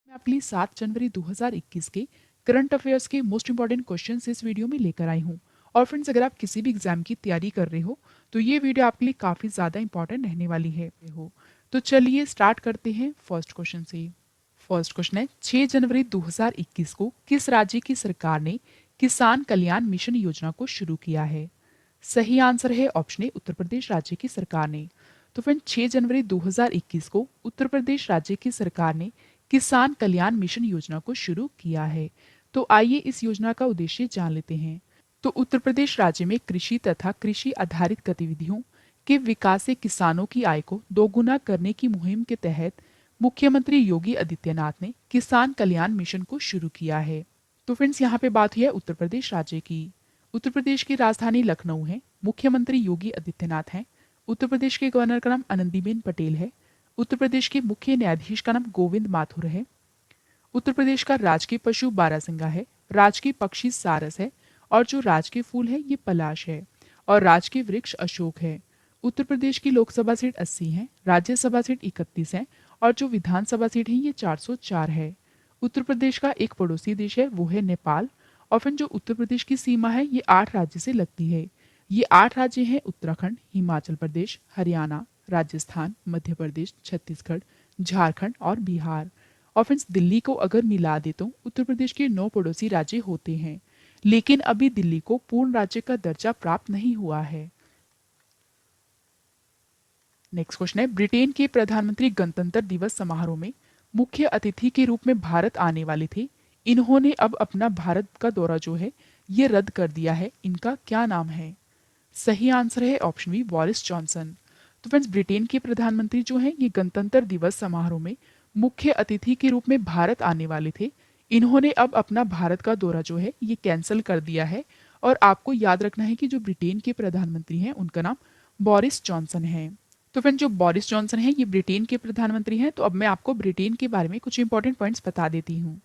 मैं आपके लिए 7 जनवरी 2021 के करंट अफेयर्स के मोस्ट इंपॉर्टेंट क्वेश्चंस इस वीडियो में लेकर आई हूँ। और फ्रेंड्स, अगर आप किसी भी एग्जाम की तैयारी कर रहे हो तो ये वीडियो आपके लिए काफ़ी ज़्यादा इंपॉर्टेंट रहने वाली है। तो चलिए स्टार्ट करते हैं फर्स्ट क्वेश्चन से। फर्स्ट क्वेश्चन है, 6 जनवरी 2021 को किस राज्य की सरकार ने किसान कल्याण मिशन योजना को शुरू किया है? सही आंसर है ऑप्शन ए, उत्तर प्रदेश राज्य की सरकार ने। तो फ्रेंड, 6 जनवरी 2021 को उत्तर प्रदेश राज्य की सरकार ने किसान कल्याण मिशन योजना को शुरू किया है। तो आइए इस योजना का उद्देश्य जान लेते हैं। तो उत्तर प्रदेश राज्य में कृषि तथा कृषि आधारित गतिविधियों के विकास से किसानों की आय को दोगुना करने की मुहिम के तहत मुख्यमंत्री योगी आदित्यनाथ ने किसान कल्याण मिशन को शुरू किया है। तो फ्रेंड्स, यहाँ पे बात हुई है उत्तर प्रदेश राज्य की। उत्तर प्रदेश की राजधानी लखनऊ है, मुख्यमंत्री योगी आदित्यनाथ हैं। उत्तर प्रदेश के गवर्नर का नाम आनंदीबेन पटेल है। उत्तर प्रदेश के मुख्य न्यायाधीश का नाम गोविंद माथुर है। उत्तर प्रदेश का राजकीय पशु बारहसिंगा है, राजकीय पक्षी सारस है, और जो राजकीय फूल है ये पलाश है, और राजकीय वृक्ष अशोक है। उत्तर प्रदेश की लोकसभा सीट 80 है, राज्यसभा सीट 31 है, और जो विधानसभा सीट है ये 404 है। उत्तर प्रदेश का एक पड़ोसी देश है, वो है नेपाल। और फिर जो उत्तर प्रदेश की सीमा है ये 8 राज्य से लगती है। ये 8 राज्य हैं उत्तराखंड, हिमाचल प्रदेश, हरियाणा, राजस्थान, मध्य प्रदेश, छत्तीसगढ़, झारखंड और बिहार। और फ्रेंड्स, दिल्ली को अगर मिला दे तो उत्तर प्रदेश के 9 पड़ोसी राज्य होते हैं, लेकिन अभी दिल्ली को पूर्ण राज्य का दर्जा प्राप्त नहीं हुआ है। नेक्स्ट क्वेश्चन है, ब्रिटेन के प्रधानमंत्री गणतंत्र दिवस समारोह में मुख्य अतिथि के रूप में भारत आने वाले थे। इन्होंने अब अपना भारत का दौरा जो है ये रद्द कर दिया है। इनका क्या नाम है? सही आंसर है ऑप्शन बी, बोरिस जॉनसन। तो फ्रेंड्स, ब्रिटेन के प्रधानमंत्री जो हैं ये गणतंत्र दिवस समारोह में मुख्य अतिथि के रूप में भारत आने वाले थे। इन्होंने अब अपना भारत का दौरा जो है ये कैंसिल कर दिया है। और आपको याद रखना है कि जो ब्रिटेन के प्रधानमंत्री हैं उनका नाम बोरिस जॉनसन है। तो फ्रेंड, जो बोरिस जॉनसन है ये ब्रिटेन के प्रधानमंत्री हैं। तो अब मैं आपको ब्रिटेन के बारे में कुछ इंपॉर्टेंट पॉइंट्स बता देती हूँ।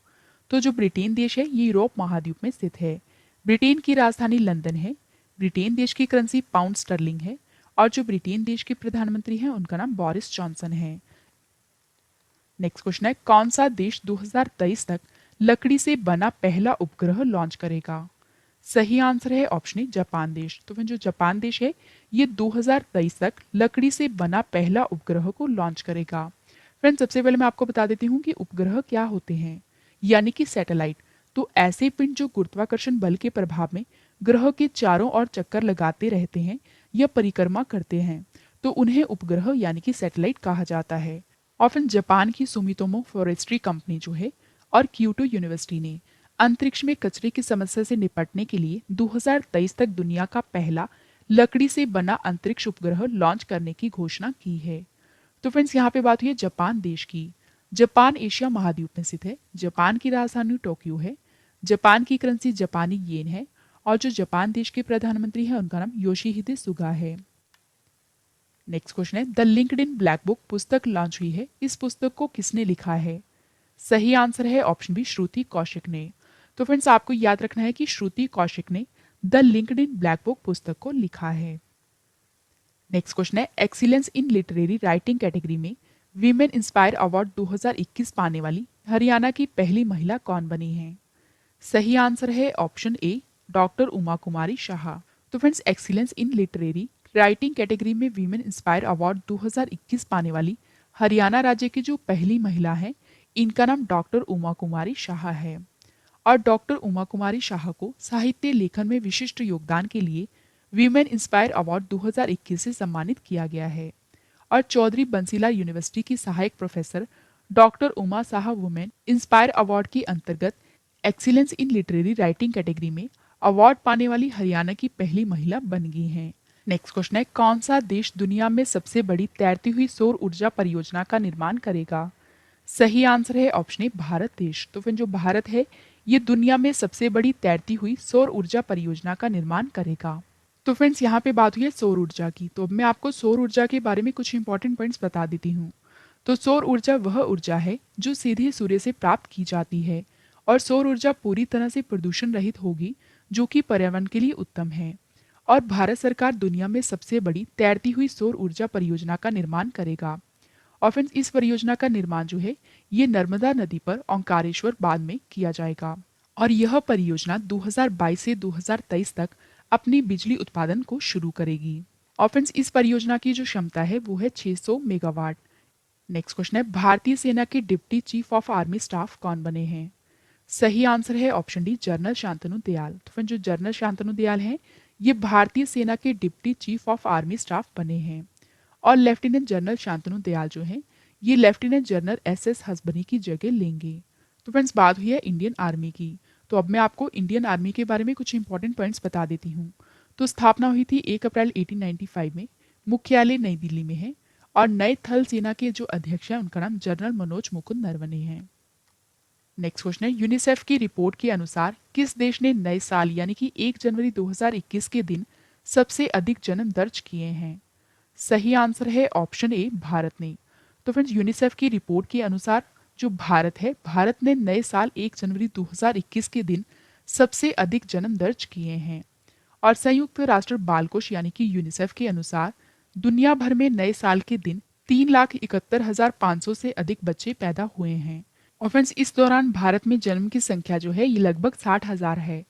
तो जो ब्रिटेन देश है ये यूरोप महाद्वीप में स्थित है। ब्रिटेन की राजधानी लंदन है। ब्रिटेन देश की करेंसी पाउंड स्टर्लिंग है। और जो ब्रिटेन देश के प्रधानमंत्री हैं उनका नाम बोरिस जॉनसन है। नेक्स्ट क्वेश्चन है, कौन सा देश 2023 तक लकड़ी से बना पहला उपग्रह लॉन्च करेगा? सही आंसर है ऑप्शन ए, जापान देश। तो फिर जो जापान देश है ये 2023 तक लकड़ी से बना पहला उपग्रह को लॉन्च करेगा। फ्रेंड्स, सबसे पहले मैं आपको बता देती हूँ कि उपग्रह क्या होते हैं, यानी कि सैटेलाइट। तो ऐसे पिंड जो गुरुत्वाकर्षण बल के प्रभाव में ग्रह के चारों ओर चक्कर लगाते रहते हैं या परिक्रमा करते हैं, तो उन्हें उपग्रह यानी कि सैटेलाइट कहा जाता है। और फिर जापान की सुमितोमो फॉरेस्ट्री कंपनी जो है और क्योटो यूनिवर्सिटी ने अंतरिक्ष में कचरे की समस्या से निपटने के लिए 2023 तक दुनिया का पहला लकड़ी से बना अंतरिक्ष उपग्रह लॉन्च करने की घोषणा की है। तो फ्रेंड्स, यहाँ पे बात हुई है जापान देश की। जापान एशिया महाद्वीप में स्थित है। जापान की राजधानी टोक्यो है। जापान की करेंसी जापानी येन है। और जो जापान देश के प्रधानमंत्री हैं उनका नाम योशिहिदे सुगा है। नेक्स्ट क्वेश्चन है, द लिंक्डइन ब्लैक बुक पुस्तक लॉन्च हुई है। इस पुस्तक को किसने लिखा है? सही आंसर है ऑप्शन बी, श्रुति कौशिक ने। तो फ्रेंड्स, आपको याद रखना है कि श्रुति कौशिक ने द लिंक्डइन ब्लैक बुक पुस्तक को लिखा है। नेक्स्ट क्वेश्चन है, excellence in literary writing category में वीमेन इंस्पायर अवार्ड 2021 पाने वाली हरियाणा की पहली महिला कौन बनी है? सही आंसर है ऑप्शन ए, डॉक्टर उमा कुमारी शाह। तो friends, excellence in literary writing category में वीमेन इंस्पायर अवार्ड 2021 पाने वाली हरियाणा राज्य की जो पहली महिला है इनका नाम डॉक्टर उमा कुमारी शाह है। और डॉक्टर उमा कुमारी शाह को साहित्य लेखन में विशिष्ट योगदान के लिए वीमेन इंस्पायर अवार्ड 2021 से सम्मानित किया गया है। और चौधरी बंसीलाल यूनिवर्सिटी की सहायक professor doctor Uma Shah women inspire award के अंतर्गत excellence in literary writing category में अवार्ड पाने वाली हरियाणा की पहली महिला बन गई हैं। नेक्स्ट क्वेश्चन है, कौन सा देश दुनिया में सबसे बड़ी तैरती हुई सौर ऊर्जा परियोजना का निर्माण करेगा? सही आंसर है ऑप्शन ए, भारत देश। तो फिर जो भारत है ये दुनिया में सबसे बड़ी तैरती हुई सौर ऊर्जा परियोजना का निर्माण करेगा। तो फ्रेंड्स, यहाँ पे बात हुई है सौर ऊर्जा की। तो अब मैं आपको सौर ऊर्जा के बारे में कुछ इंपॉर्टेंट पॉइंट्स बता देती हूँ। तो सौर ऊर्जा वह ऊर्जा है जो सीधे सूर्य से प्राप्त की जाती है। और सौर ऊर्जा पूरी तरह से प्रदूषण रहित होगी, जो कि पर्यावरण के लिए उत्तम है। और भारत सरकार दुनिया में सबसे बड़ी तैरती हुई सौर ऊर्जा परियोजना का निर्माण करेगा। और फ्रेंड्स इस परियोजना का निर्माण जो है ये नर्मदा नदी पर ओंकारेश्वर बांध में किया जाएगा और यह परियोजना 2022 से 2023 तक अपनी बिजली उत्पादन को शुरू करेगी। और फ्रेंड्स इस परियोजना की जो क्षमता है वो है 600 मेगावाट। नेक्स्ट क्वेश्चन है, भारतीय सेना के deputy chief of army staff कौन बने हैं? सही आंसर है option D, general Shantanu Dayal. तो फ्रेंड्स जो जनरल शांतनु दयाल हैं ये भारतीय सेना के deputy chief of army staff बने हैं और लेफ्टिनेंट जनरल शांतनु दयाल जो हैं ये लेफ्टिनेंट जनरल एस हसबनी की जगह लेंगे। तो फ्रेंड्स बात हुई है इंडियन आर्मी की, तो अब मैं आपको इंडियन आर्मी के बारे में कुछ इंपॉर्टेंट पॉइंट्स बता देती हूँ। तो स्थापना हुई थी 1 अप्रैल 1895 में, मुख्यालय नई दिल्ली में है और नए थल सेना के जो अध्यक्ष हैं उनका नाम जनरल मनोज मुकुंद नरवणे हैं। नेक्स्ट क्वेश्चन है, यूनिसेफ की रिपोर्ट के अनुसार किस देश ने नए साल यानी कि 1 जनवरी 2021 के दिन सबसे अधिक जन्म दर्ज किए हैं? सही आंसर है ऑप्शन ए, भारत ने। तो फ्रेंड्स यूनिसेफ की रिपोर्ट के अनुसार जो भारत है, भारत ने नए साल 1 जनवरी 2021 के दिन सबसे अधिक जन्म दर्ज किए हैं और संयुक्त राष्ट्र बाल कोष यानी कि यूनिसेफ के अनुसार दुनिया भर में नए साल के दिन 3,71,500 से अधिक बच्चे पैदा हुए हैं। और फ्रेंड्स इस दौरान भारत में जन्म की संख्या जो है ये लगभग 60,000 है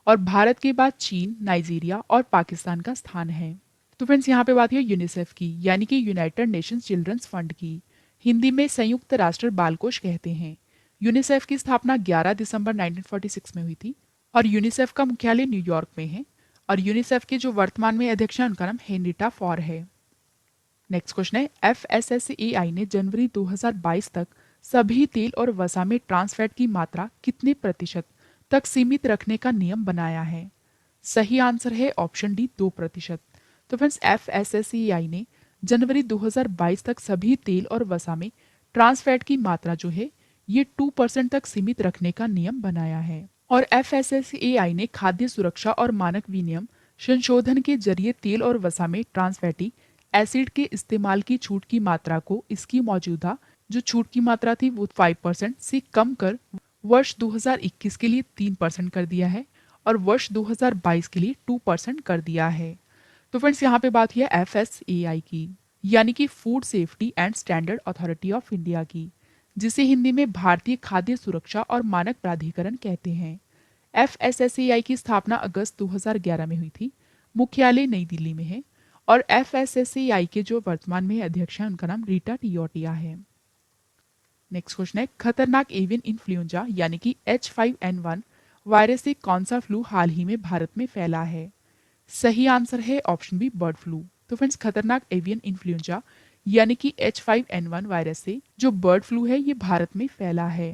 और भारत के बाद चीन, नाइजीरिया और पाकिस्तान का स्थान है। तो फ्रेंड्स यहाँ पे बात है यूनिसेफ की यानी कि यूनाइटेड नेशंस चिल्ड्रंस फंड की, हिंदी में संयुक्त राष्ट्र बाल कोष कहते हैं। यूनिसेफ की स्थापना 11 दिसंबर 1946 में हुई थी और यूनिसेफ का मुख्यालय न्यूयॉर्क में है और यूनिसेफ के जो वर्तमान में अध्यक्ष हैं उनका नाम हेनरिटा फॉर है। नेक्स्ट क्वेश्चन है, FSSAI ने जनवरी 2022 तक सभी तेल और वसा में ट्रांस फैट की मात्रा कितने प्रतिशत तक सीमित रखने का नियम बनाया है? सही आंसर है ऑप्शन डी, 2%। तो फ्रेंड्स FSSAI ने जनवरी 2022 तक सभी तेल और वसा में ट्रांस फैट की मात्रा जो है ये 2% तक सीमित रखने का नियम बनाया है और FSSAI ने खाद्य सुरक्षा और मानक विनियम संशोधन के जरिए तेल और वसा में ट्रांस फैटी एसिड के इस्तेमाल की छूट की मात्रा को इसकी मौजूदा जो छूट की मात्रा थी वो 5% से कम कर वर्ष 2021 के लिए 3% कर दिया है और वर्ष 2022 के लिए 2% कर दिया है। तो फ्रेंड्स यहाँ पे बात हुई है FSAI की यानी कि food safety and standard authority of India की, जिसे हिंदी में भारतीय खाद्य सुरक्षा और मानक प्राधिकरण कहते हैं। FSSAI की स्थापना अगस्त 2011 में हुई थी, मुख्यालय नई दिल्ली में है और FSSAI के जो वर्तमान में अध्यक्ष हैं उनका नाम रीटा टियोटिया है। नेक्स्ट क्वेश्चन है, खतरनाक एवियन इन्फ्लुएंजा यानी कि H5N1 वायरस से कौन सा फ्लू हाल ही में भारत में फैला है? सही आंसर है ऑप्शन बी, बर्ड फ्लू। तो फ्रेंड्स खतरनाक एवियन इन्फ्लुएंजा यानी कि H5N1 वायरस से जो बर्ड फ्लू है ये भारत में फैला है।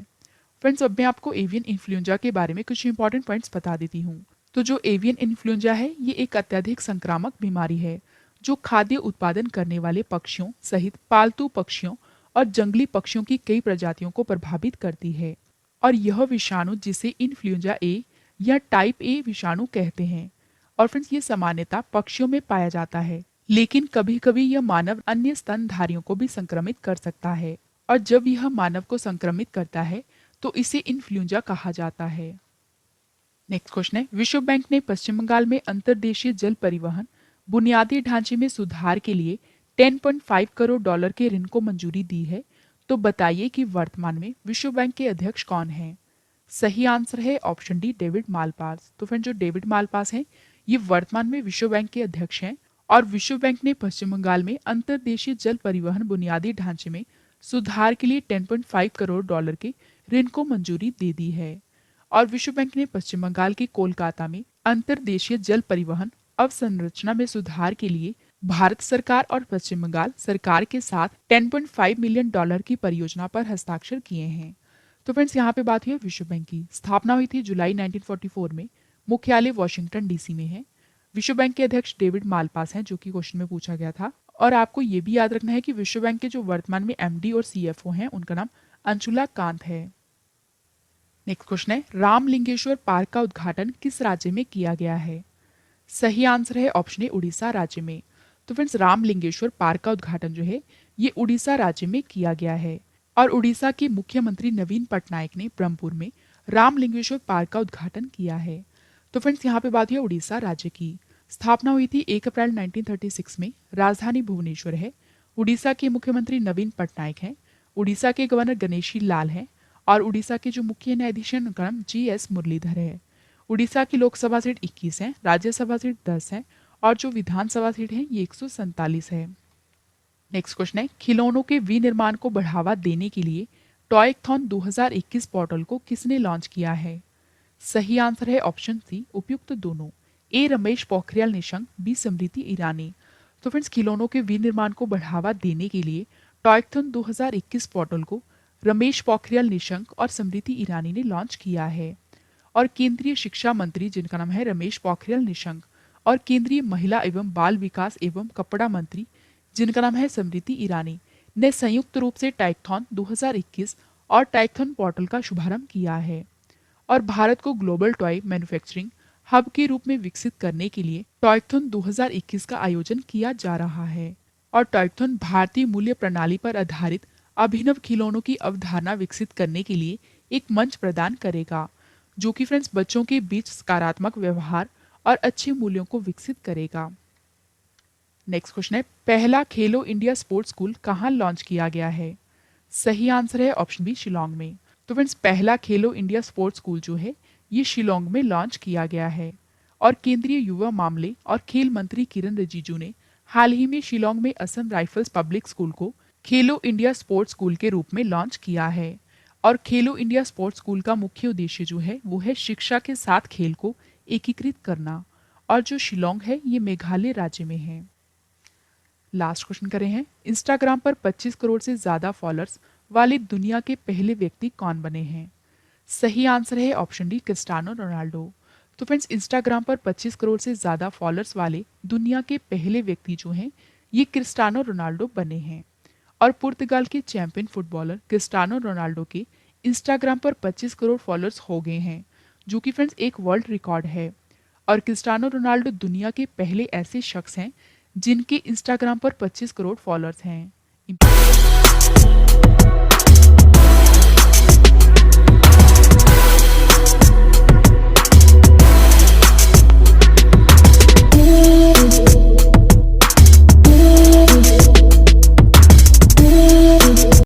फ्रेंड्स अब मैं आपको एवियन इन्फ्लुएंजा के बारे में कुछ इंपॉर्टेंट पॉइंट्स बता देती हूँ। तो जो एवियन इन्फ्लुएंजा है ये एक अत्यधिक संक्रामक बीमारी है जो खाद्य उत्पादन करने वाले पक्षियों सहित पालतू पक्षियों और जंगली पक्षियों की कई प्रजातियों को प्रभावित करती है और यह विषाणु जिसे इन्फ्लुएंजा ए या टाइप ए विषाणु कहते हैं और फ्रेंड्स ये सामान्यतः पक्षियों में पाया जाता है, लेकिन कभी कभी यह मानव अन्य स्तनधारियों को भी संक्रमित कर सकता है और जब यह मानव को संक्रमित करता है तो इसे इन्फ्लुएंजा कहा जाता है। नेक्स्ट क्वेश्चन है, विश्व बैंक ने पश्चिम बंगाल में अंतर्देशीय जल परिवहन बुनियादी ढांचे में सुधार के लिए 10.5 करोड़ डॉलर के ऋण को मंजूरी दी है। तो बताइए कि वर्तमान में विश्व बैंक के अध्यक्ष कौन हैं? सही आंसर है ऑप्शन डी, डेविड मालपास। तो फ्रेंड जो डेविड मालपास हैं ये वर्तमान में विश्व बैंक के अध्यक्ष हैं और विश्व बैंक ने पश्चिम बंगाल में अंतर्देशीय जल परिवहन बुनियादी ढांचे में सुधार के लिए 10.5 करोड़ डॉलर के ऋण को मंजूरी दे दी है और विश्व बैंक ने पश्चिम बंगाल के कोलकाता में अंतर्देशीय जल परिवहन अवसंरचना में सुधार के लिए भारत सरकार और पश्चिम बंगाल सरकार के साथ 10.5 मिलियन डॉलर की परियोजना पर हस्ताक्षर किए हैं। तो फ्रेंड्स यहाँ पे बात हुई है विश्व बैंक की। स्थापना हुई थी जुलाई 1944 में, मुख्यालय वॉशिंगटन डीसी में है। विश्व बैंक के अध्यक्ष डेविड मालपास हैं जो कि क्वेश्चन में पूछा गया था और आपको ये भी याद रखना है कि विश्व बैंक के जो वर्तमान में MD और CFO हैं उनका नाम अंशुला कांत है। नेक्स्ट क्वेश्चन है, रामलिंगेश्वर पार्क का उद्घाटन किस राज्य में किया गया है? सही आंसर है ऑप्शन ए, उड़ीसा राज्य में। तो फ्रेंड्स रामलिंगेश्वर पार्क का उद्घाटन जो है ये उड़ीसा राज्य में किया गया है और उड़ीसा के मुख्यमंत्री नवीन पटनायक ने ब्रह्मपुर में रामलिंगेश्वर पार्क का उद्घाटन किया है। तो फ्रेंड्स यहाँ पे बात हुई उड़ीसा राज्य की। स्थापना हुई थी 1 अप्रैल 1936 में, राजधानी भुवनेश्वर है। उड़ीसा के मुख्यमंत्री नवीन पटनायक हैं, उड़ीसा के गवर्नर गणेशी लाल हैं और उड़ीसा के जो मुख्य न्यायाधीश हैं उनका नाम जी.एस. मुरलीधर है। उड़ीसा की लोकसभा सीट 21 है, राज्यसभा सीट 10 है और जो विधानसभा सीट है ये 147 है। नेक्स्ट क्वेश्चन है, खिलौनों के विनिर्माण को बढ़ावा देने के लिए टॉयकथॉन 2021 पोर्टल को किसने लॉन्च किया है? सही आंसर है ऑप्शन सी, उपयुक्त दोनों। ए रमेश पोखरियाल निशंक, बी स्मृति ईरानी। तो फ्रेंड्स, खिलौनों के विनिर्माण को बढ़ावा देने के लिए टॉयकथॉन 2021 पोर्टल को रमेश पोखरियाल निशंक और स्मृति ईरानी ने लॉन्च किया है। और केंद्रीय शिक्षा मंत्री जिनका नाम है रमेश पोखरियाल निशंक और केंद्रीय महिला एवं बाल विकास एवं कपड़ा मंत्री जिनका नाम है स्मृति ईरानी ने संयुक्त रूप से टॉयकथॉन 2021 और टॉयकथॉन पोर्टल का शुभारंभ किया है। और भारत को ग्लोबल टॉय मैन्युफैक्चरिंग हब के रूप में विकसित करने के लिए टॉयकथॉन 2021 का आयोजन किया जा रहा है। और टॉयकथॉन भारतीय मूल्य प्रणाली पर आधारित अभिनव खिलौनों की अवधारणा विकसित करने के लिए एक मंच प्रदान करेगा, जो कि फ्रेंड्स बच्चों के बीच सकारात्मक व्यवहार और अच्छे मूल्यों को विकसित करेगा। नेक्स्ट क्वेश्चन है, पहला खेलो इंडिया स्पोर्ट्स स्कूल कहाँ लॉन्च किया गया है? सही आंसर है ऑप्शन बी, शिलोंग में। तो फ्रेंड्स, पहला खेलो इंडिया स्पोर्ट्स स्कूल जो है ये शिलोंग में लॉन्च किया गया है। और केंद्रीय युवा मामले और खेल मंत्री किरण रिजिजू ने हाल ही में शिलोंग में असम राइफल्स पब्लिक स्कूल को खेलो इंडिया स्पोर्ट्स स्कूल के रूप में लॉन्च किया है। और खेलो इंडिया स्पोर्ट्स स्कूल का मुख्य उद्देश्य जो है वो है शिक्षा के साथ खेल को एकीकृत करना। और जो शिलोंग है ये मेघालय राज्य में है। लास्ट क्वेश्चन करें हैं, इंस्टाग्राम पर 25 करोड़ से ज्यादा फॉलोअर्स वाले दुनिया के पहले व्यक्ति कौन बने हैं? सही आंसर है ऑप्शन डी, क्रिस्टियानो रोनाल्डो। तो फ्रेंड्स, इंस्टाग्राम पर 25 करोड़ से ज्यादा फॉलोअर्स वाले दुनिया के पहले व्यक्ति जो हैं ये क्रिस्टियानो रोनाल्डो बने हैं। और पुर्तगाल के चैंपियन फुटबॉलर क्रिस्टियानो रोनाल्डो के इंस्टाग्राम पर 25 करोड़ फॉलोअर्स हो गए हैं, जो कि फ्रेंड्स एक वर्ल्ड रिकॉर्ड है। और क्रिस्टियानो रोनाल्डो दुनिया के पहले ऐसे शख्स हैं जिनके इंस्टाग्राम पर 25 करोड़ फॉलोअर्स हैं।